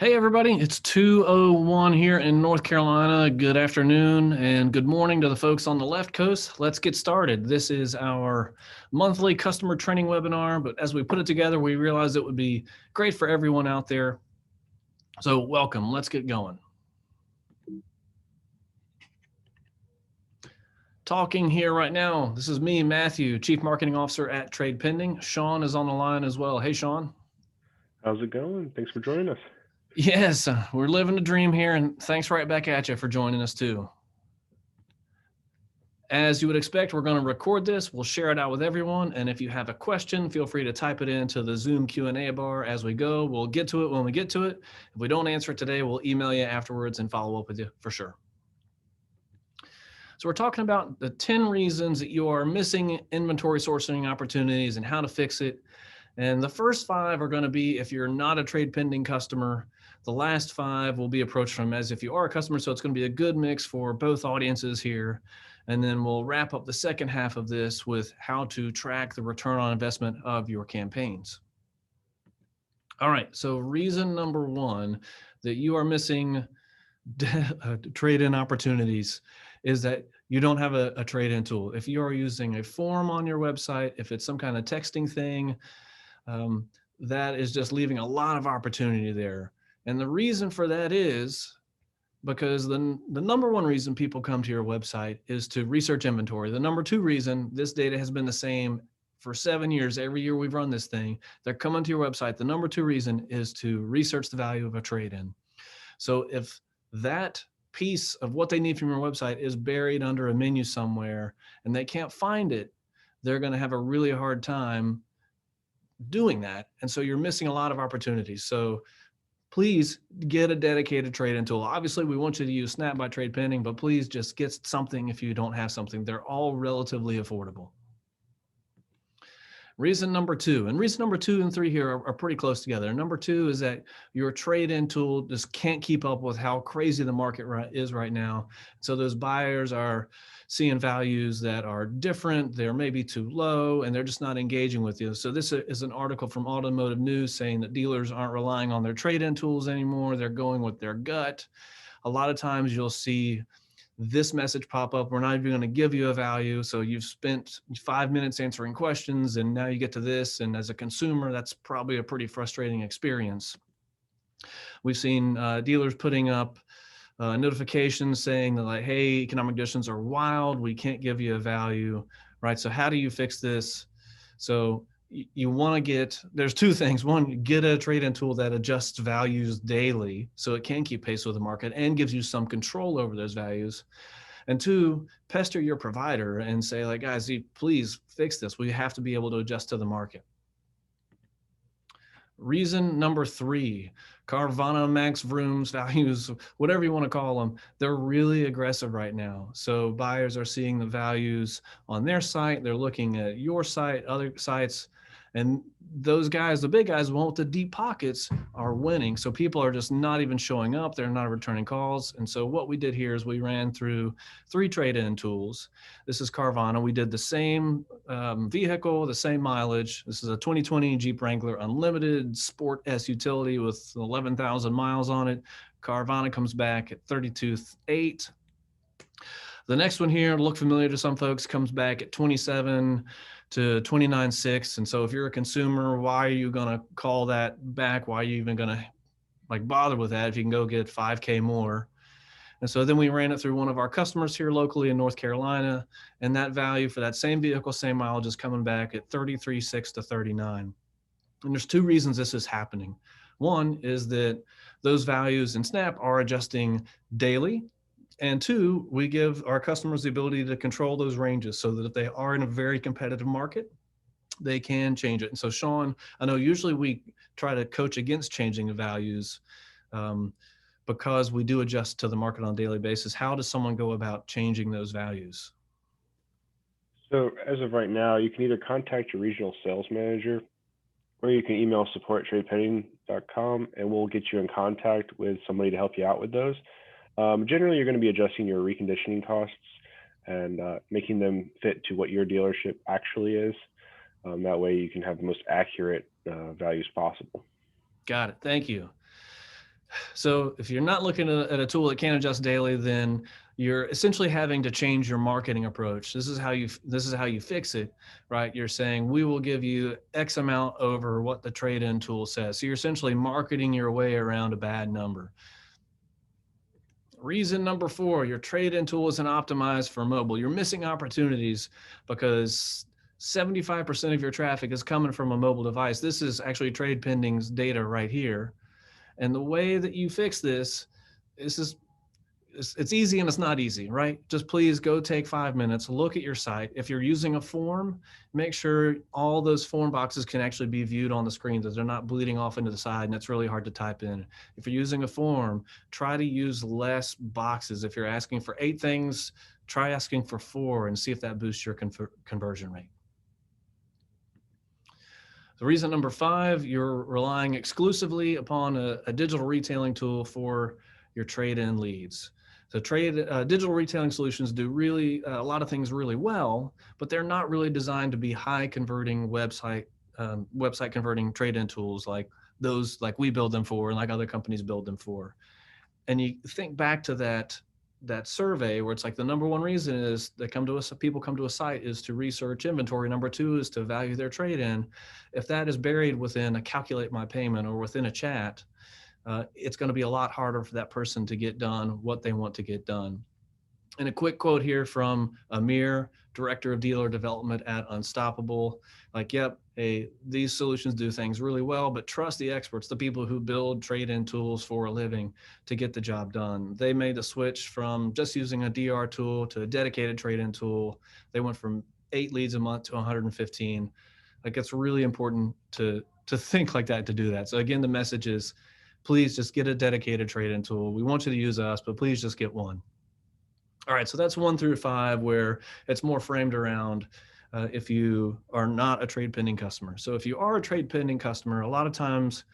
Hey everybody, it's 2:01 here in North Carolina. Good afternoon and good morning to the folks on the left coast. Let's get started. This is our monthly customer training webinar, but as we put it together, we realized it would be great for everyone out there. So welcome, let's get going. Talking here right now, this is me, Matthew, Chief Marketing Officer at Trade Pending. Sean is on the line as well. Hey, Sean. How's it going? Thanks for joining us. Yes, we're living a dream here, and thanks right back at you for joining us too. As you would expect, we're going to record this. We'll share it out with everyone. And if you have a question, feel free to type it into the Zoom Q&A bar as we go. We'll get to it when we get to it. If we don't answer it today, we'll email you afterwards and follow up with you for sure. So we're talking about the 10 reasons that you are missing inventory sourcing opportunities and how to fix it. And the first 5 are going to be if you're not a trade pending customer. The last 5 will be approached from as if you are a customer. So it's going to be a good mix for both audiences here. And then we'll wrap up the second half of this with how to track the return on investment of your campaigns. All right, so reason number 1 that you are missing trade-in opportunities is that you don't have a trade-in tool. If you are using a form on your website, if it's some kind of texting thing, that is just leaving a lot of opportunity there. And the reason for that is because the number 1 reason people come to your website is to research inventory. The number 2 reason, this data has been the same for 7 years, every year we've run this thing, they're coming to your website. The number 2 reason is to research the value of a trade-in. So if that piece of what they need from your website is buried under a menu somewhere and they can't find it, they're going to have a really hard time doing that. And so you're missing a lot of opportunities. So please get a dedicated trade-in tool. Obviously, we want you to use Snap by Trade Pending, but please just get something if you don't have something. They're all relatively affordable. Reason number 2, and reason number 2 and 3 here are pretty close together. Number 2 is that your trade-in tool just can't keep up with how crazy the market is right now. So those buyers are seeing values that are different, they're maybe too low, and they're just not engaging with you. So this is an article from Automotive News saying that dealers aren't relying on their trade-in tools anymore. They're going with their gut. A lot of times you'll see this message pop up. We're not even going to give you a value. So you've spent 5 minutes answering questions and now you get to this. And as a consumer, that's probably a pretty frustrating experience. We've seen dealers putting up notifications saying that like, hey, economic conditions are wild. We can't give you a value, right? So how do you fix this? So you want to get, there's 2 things. 1, get a trade-in tool that adjusts values daily so it can keep pace with the market and gives you some control over those values. And 2, pester your provider and say like, guys, please fix this. We have to be able to adjust to the market. Reason number 3, Carvana, Max, Vrooms, values, whatever you want to call them, they're really aggressive right now. So buyers are seeing the values on their site. They're looking at your site, other sites, and those guys, the big guys, want the deep pockets are winning. So people are just not even showing up. They're not returning calls. And so what we did here is we ran through 3 trade-in tools. This is Carvana. We did the same vehicle, the same mileage. This is a 2020 Jeep Wrangler Unlimited Sport S utility with 11,000 miles on it. Carvana comes back at 32.8. The next one here, look familiar to some folks, comes back at 27 to 29.6. And so if you're a consumer, why are you going to call that back? Why are you even going to like bother with that if you can go get 5K more? And so then we ran it through one of our customers here locally in North Carolina, and that value for that same vehicle, same mileage is coming back at 33.6 to 39. And there's 2 reasons this is happening. 1 is that those values in Snap are adjusting daily. And 2, we give our customers the ability to control those ranges so that if they are in a very competitive market, they can change it. And so Sean, I know usually we try to coach against changing the values because we do adjust to the market on a daily basis. How does someone go about changing those values? So as of right now, you can either contact your regional sales manager or you can email support@tradepending.com and we'll get you in contact with somebody to help you out with those. Generally, you're going to be adjusting your reconditioning costs and making them fit to what your dealership actually is. That way you can have the most accurate values possible. Got it. Thank you. So if you're not looking at a tool that can adjust daily, then you're essentially having to change your marketing approach. This is how you fix it, right? You're saying we will give you X amount over what the trade-in tool says. So you're essentially marketing your way around a bad number. Reason number 4, your trade-in tool isn't optimized for mobile. You're missing opportunities because 75% of your traffic is coming from a mobile device. This is actually Trade Pending's data right here. And the way that you fix this is it's easy and it's not easy, right? Just please go take 5 minutes, look at your site. If you're using a form, make sure all those form boxes can actually be viewed on the screen, that they're not bleeding off into the side and it's really hard to type in. If you're using a form, try to use less boxes. If you're asking for 8 things, try asking for 4 and see if that boosts your conversion rate. The reason number 5, you're relying exclusively upon a digital retailing tool for your trade-in leads. So digital retailing solutions do really a lot of things really well, but they're not really designed to be high converting website converting trade-in tools like those like we build them for and like other companies build them for. And you think back to that survey where it's like the number one reason is people come to a site is to research inventory. Number 2 is to value their trade in. If that is buried within a calculate my payment or within a chat, it's going to be a lot harder for that person to get done what they want to get done. And a quick quote here from Amir, Director of Dealer Development at Unstoppable. Like, yep, hey, these solutions do things really well, but trust the experts, the people who build trade-in tools for a living to get the job done. They made the switch from just using a DR tool to a dedicated trade-in tool. They went from 8 leads a month to 115. Like, it's really important to think like that, to do that. So again, the message is, please just get a dedicated trade-in tool. We want you to use us, but please just get one. All right, so that's 1 through 5, where it's more framed around if you are not a trade pending customer. So if you are a trade pending customer, a lot of times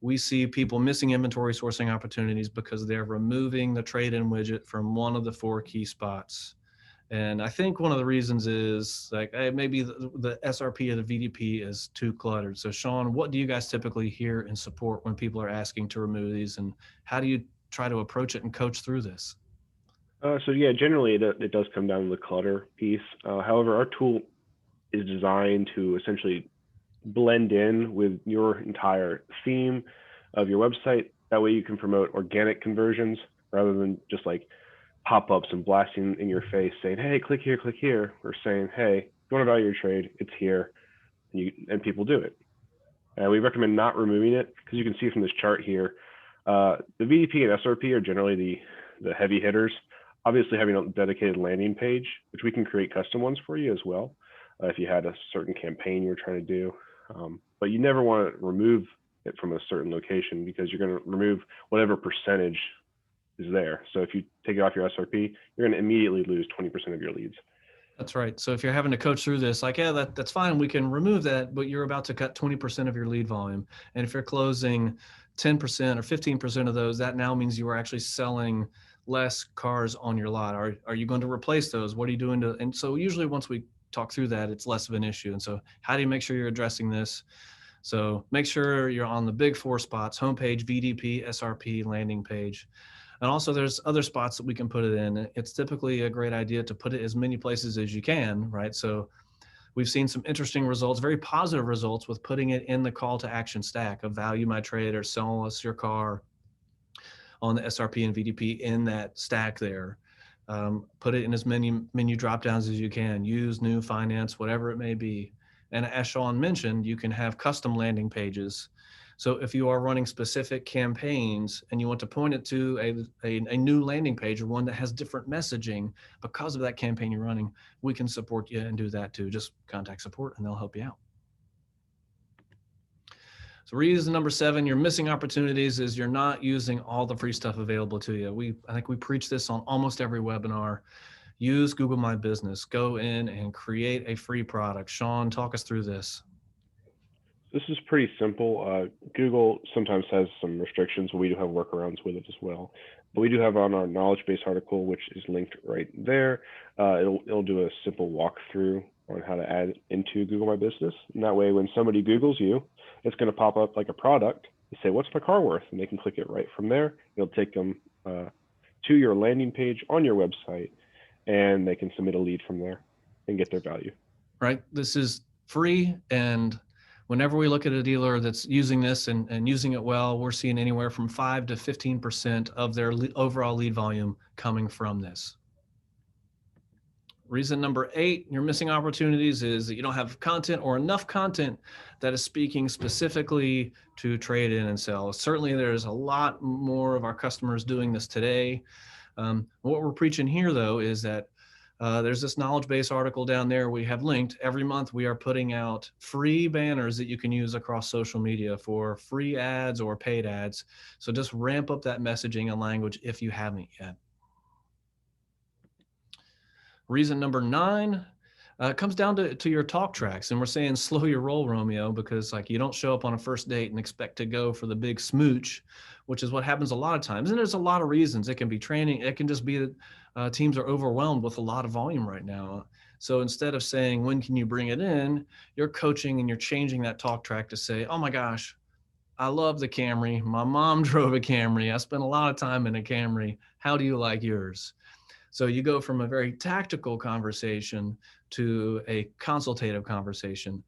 we see people missing inventory sourcing opportunities because they're removing the trade-in widget from one of the 4 key spots. And I think one of the reasons is like, hey, maybe the SRP or the VDP is too cluttered. So Sean, what do you guys typically hear and support when people are asking to remove these, and how do you try to approach it and coach through this? So yeah, generally it does come down to the clutter piece. However, our tool is designed to essentially blend in with your entire theme of your website. That way you can promote organic conversions rather than just like pop-ups and blasting in your face saying, hey, click here, or saying, hey, you want to value your trade, it's here, and people do it. And we recommend not removing it because you can see from this chart here, the VDP and SRP are generally the heavy hitters. Obviously, having a dedicated landing page, which we can create custom ones for you as well, if you had a certain campaign you're trying to do. But you never want to remove it from a certain location because you're going to remove whatever percentage is there. So if you take it off your SRP, you're going to immediately lose 20% of your leads. That's right. So if you're having to coach through this, like, yeah, that's fine. We can remove that, but you're about to cut 20% of your lead volume. And if you're closing 10% or 15% of those, that now means you are actually selling less cars on your lot. Are you going to replace those? What are you doing to, and so usually once we talk through that, it's less of an issue. And so how do you make sure you're addressing this? So make sure you're on the big 4 spots: homepage, VDP, SRP, landing page. And also there's other spots that we can put it in. It's typically a great idea to put it as many places as you can, right? So we've seen some interesting results, very positive results, with putting it in the call to action stack of value my trade or sell us your car on the SRP and VDP in that stack there. Put it in as many menu drop downs as you can. Use new finance, whatever it may be. And as Sean mentioned, you can have custom landing pages. So if you are running specific campaigns and you want to point it to a new landing page or one that has different messaging because of that campaign you're running, we can support you and do that too. Just contact support and they'll help you out. So reason number 7, you're missing opportunities, is you're not using all the free stuff available to you. I think we preach this on almost every webinar. Use Google My Business. Go in and create a free product. Sean, talk us through this. This is pretty simple. Google sometimes has some restrictions, but we do have workarounds with it as well. But we do have on our knowledge base article, which is linked right there. It'll do a simple walkthrough on how to add into Google My Business. And that way, when somebody Googles you, it's going to pop up like a product, They say, "What's my car worth?" And they can click it right from there. It'll take them to your landing page on your website, and they can submit a lead from there and get their value. Right? This is free. And whenever we look at a dealer that's using this and using it well, we're seeing anywhere from 5 to 15% of their overall lead volume coming from this. Reason number 8, you're missing opportunities, is that you don't have content or enough content that is speaking specifically to trade in and sell. Certainly, there's a lot more of our customers doing this today. What we're preaching here, though, is that there's this knowledge base article down there we have linked. Every month, we are putting out free banners that you can use across social media for free ads or paid ads. So just ramp up that messaging and language if you haven't yet. Reason number 9 comes down to your talk tracks. And we're saying slow your roll, Romeo, because like you don't show up on a first date and expect to go for the big smooch, which is what happens a lot of times. And there's a lot of reasons. It can be training. It can just be that teams are overwhelmed with a lot of volume right now. So instead of saying, when can you bring it in, you're coaching and you're changing that talk track to say, oh my gosh, I love the Camry. My mom drove a Camry. I spent a lot of time in a Camry. How do you like yours? So you go from a very tactical conversation to a consultative conversation,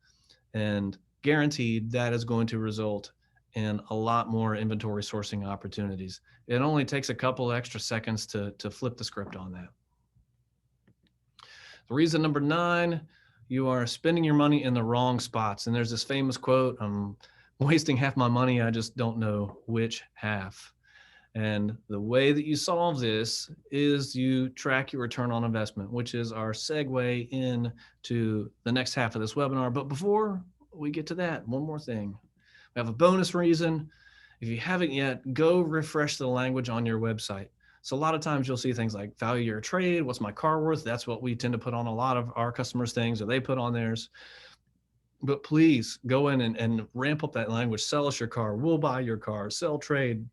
and guaranteed that is going to result in a lot more inventory sourcing opportunities. It only takes a couple extra seconds to flip the script on that. The reason number 9, you are spending your money in the wrong spots. And there's this famous quote, I'm wasting half my money, I just don't know which half. And the way that you solve this is you track your return on investment, which is our segue into the next half of this webinar. But before we get to that, one more thing. We have a bonus reason. If you haven't yet, go refresh the language on your website. So a lot of times you'll see things like value your trade, what's my car worth? That's what we tend to put on a lot of our customers' things, or they put on theirs. But please go in and ramp up that language. Sell us your car, we'll buy your car, sell trade.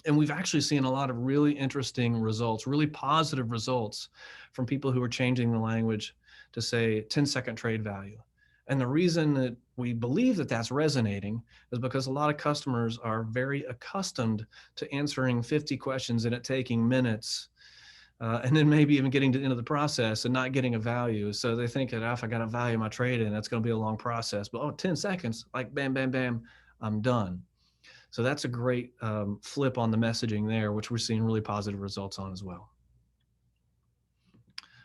And we've actually seen a lot of really interesting results, really positive results from people who are changing the language to say 10-second trade value. And the reason that we believe that that's resonating is because a lot of customers are very accustomed to answering 50 questions and it taking minutes, and then maybe even getting to the end of the process and not getting a value. So they think that if I got to value my trade in, that's going to be a long process. But 10 seconds, like bam, bam, bam, I'm done. So that's a great flip on the messaging there, which we're seeing really positive results on as well.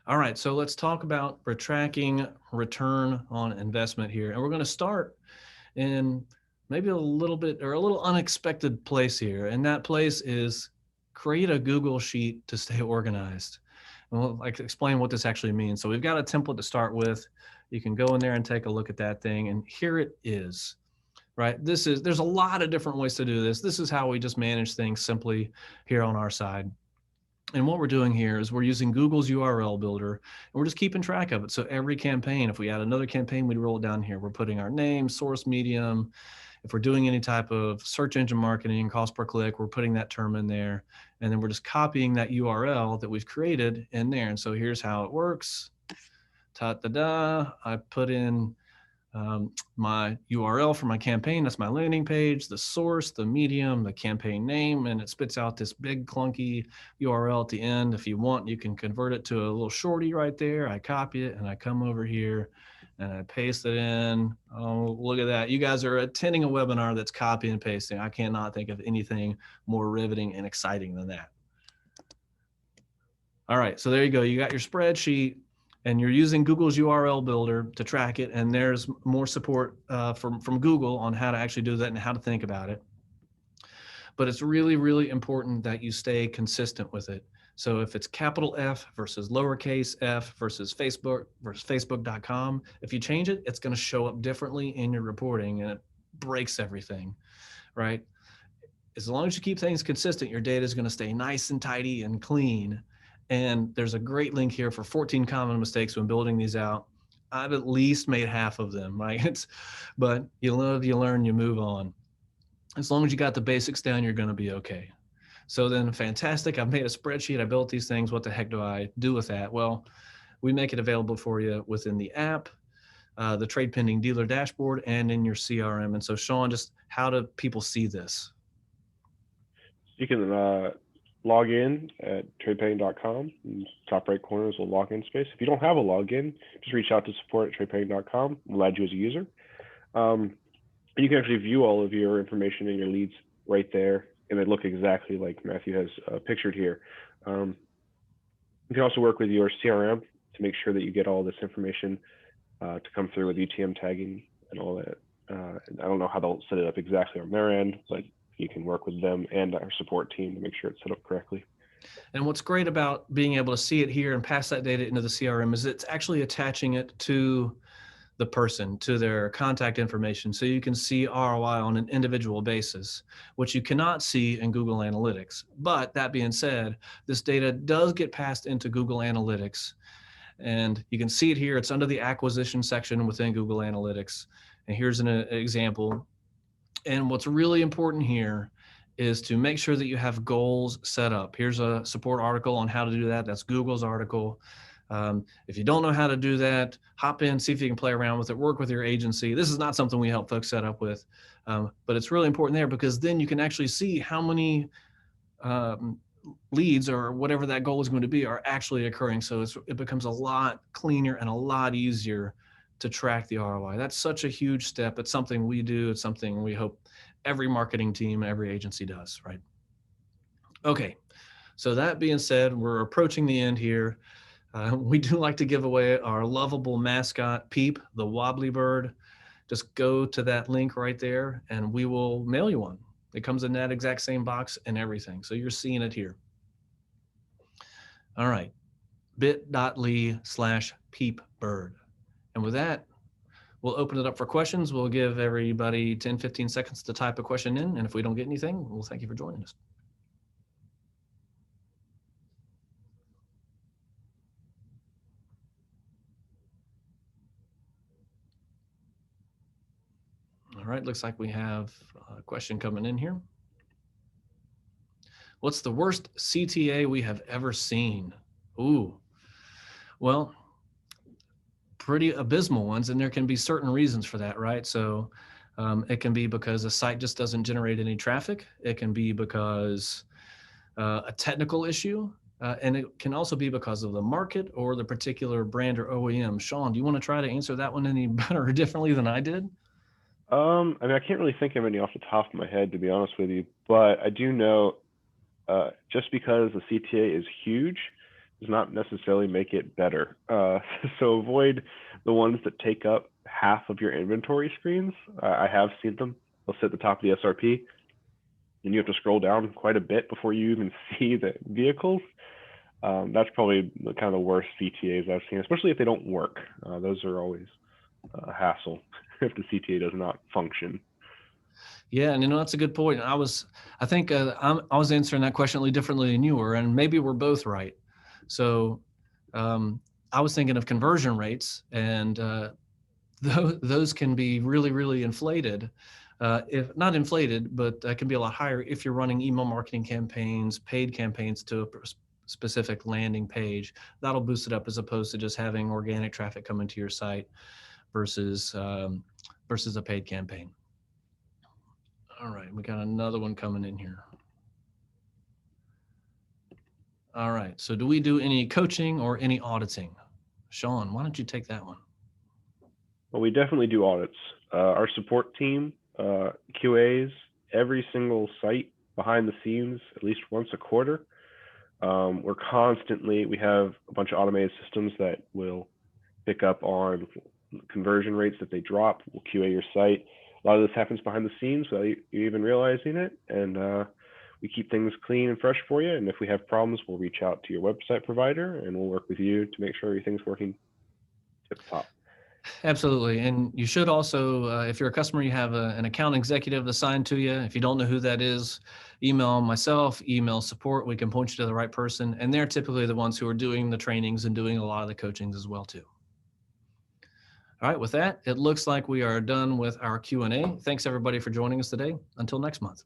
All right, so let's talk about tracking return on investment here. And we're going to start in maybe a little bit or a little unexpected place here. And that place is create a Google sheet to stay organized. And we'll explain what this actually means. So we've got a template to start with. You can go in there and take a look at that thing. And here it is. Right. There's a lot of different ways to do this. This is how we just manage things simply here on our side. And what we're doing here is we're using Google's URL builder, and we're just keeping track of it. So every campaign, if we add another campaign, we'd roll it down here. We're putting our name, source medium. If we're doing any type of search engine marketing, cost per click, we're putting that term in there. And then we're just copying that URL that we've created in there. And so here's how it works. Ta-da-da. I put in my URL for my campaign. That's my landing page, the source, the medium, the campaign name, and it spits out this big clunky URL at the end. If you want, you can convert it to a little shorty right there. I copy it and I come over here and I paste it in. Oh, look at that. You guys are attending a webinar that's copy and pasting. I cannot think of anything more riveting and exciting than that. All right, so there you go. You got your spreadsheet. And you're using Google's URL builder to track it. And there's more support from Google on how to actually do that and how to think about it. But it's really, really important that you stay consistent with it. So if it's capital F versus lowercase f versus Facebook versus Facebook.com, if you change it, it's going to show up differently in your reporting and it breaks everything, right? As long as you keep things consistent, your data is going to stay nice and tidy and clean. And there's a great link here for 14 common mistakes when building these out. I've at least made half of them, right? But you live, you learn, you move on. As long as you got the basics down, you're going to be okay. So then fantastic. I've made a spreadsheet. I built these things. What the heck do I do with that? Well, we make it available for you within the app. the trade pending dealer dashboard and in your CRM. And so, Sean, just how do people see this? You can log in at tradepending.com. Top right corner is a login space. If you don't have a login, just reach out to support@tradepending.com. We'll add you as a user. You can actually view all of your information and your leads right there, and they look exactly like Matthew has pictured here. You can also work with your CRM to make sure that you get all this information to come through with UTM tagging and all that. I don't know how they'll set it up exactly on their end, but you can work with them and our support team to make sure it's set up correctly. And what's great about being able to see it here and pass that data into the CRM is it's actually attaching it to the person, to their contact information, so you can see ROI on an individual basis, which you cannot see in Google Analytics. But that being said, this data does get passed into Google Analytics, and you can see it here. It's under the acquisition section within Google Analytics. And here's an example. And what's really important here is to make sure that you have goals set up. Here's a support article on how to do that. That's Google's article. If you don't know how to do that, hop in, see if you can play around with it, work with your agency. This is not something we help folks set up with, but it's really important there, because then you can actually see how many leads or whatever that goal is going to be are actually occurring. So it becomes a lot cleaner and a lot easier to track the ROI. That's such a huge step. It's something we do. It's something we hope every marketing team, every agency does, right? Okay, so that being said, we're approaching the end here. We do like to give away our lovable mascot, Peep, the wobbly bird. Just go to that link right there and we will mail you one. It comes in that exact same box and everything. So you're seeing it here. All right, bit.ly/peepbird. And with that, we'll open it up for questions. We'll give everybody 10, 15 seconds to type a question in. And if we don't get anything, we'll thank you for joining us. All right, looks like we have a question coming in here. What's the worst CTA we have ever seen? Ooh, well, pretty abysmal ones, and there can be certain reasons for that, right? So it can be because a site just doesn't generate any traffic. It can be because a technical issue, and it can also be because of the market or the particular brand or OEM. Sean, do you want to try to answer that one any better or differently than I did? I mean, I can't really think of any off the top of my head, to be honest with you, but I do know just because the CTA is huge does not necessarily make it better. So avoid the ones that take up half of your inventory screens. I have seen them. They'll sit at the top of the SRP, and you have to scroll down quite a bit before you even see the vehicles. That's probably kind of the worst CTAs I've seen, especially if they don't work. Those are always a hassle if the CTA does not function. Yeah, and that's a good point. I think I was answering that question a little differently than you were, and maybe we're both right. So I was thinking of conversion rates, and those can be really, really inflated. If not inflated, but can be a lot higher if you're running email marketing campaigns, paid campaigns to a specific landing page. That'll boost it up as opposed to just having organic traffic come into your site versus a paid campaign. All right, we got another one coming in here. All right, so do we do any coaching or any auditing? Sean, why don't you take that one? Well, we definitely do audits. Our support team, QAs, every single site behind the scenes, at least once a quarter. We have a bunch of automated systems that will pick up on conversion rates that they drop. We'll QA your site. A lot of this happens behind the scenes without you even realizing it. And we keep things clean and fresh for you. And if we have problems, we'll reach out to your website provider and we'll work with you to make sure everything's working tip top. Absolutely. And you should also, if you're a customer, you have an account executive assigned to you. If you don't know who that is, email myself, email support. We can point you to the right person. And they're typically the ones who are doing the trainings and doing a lot of the coachings as well, too. All right, with that, it looks like we are done with our Q&A. Thanks, everybody, for joining us today. Until next month.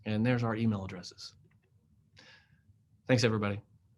And there's our email addresses. Thanks, everybody.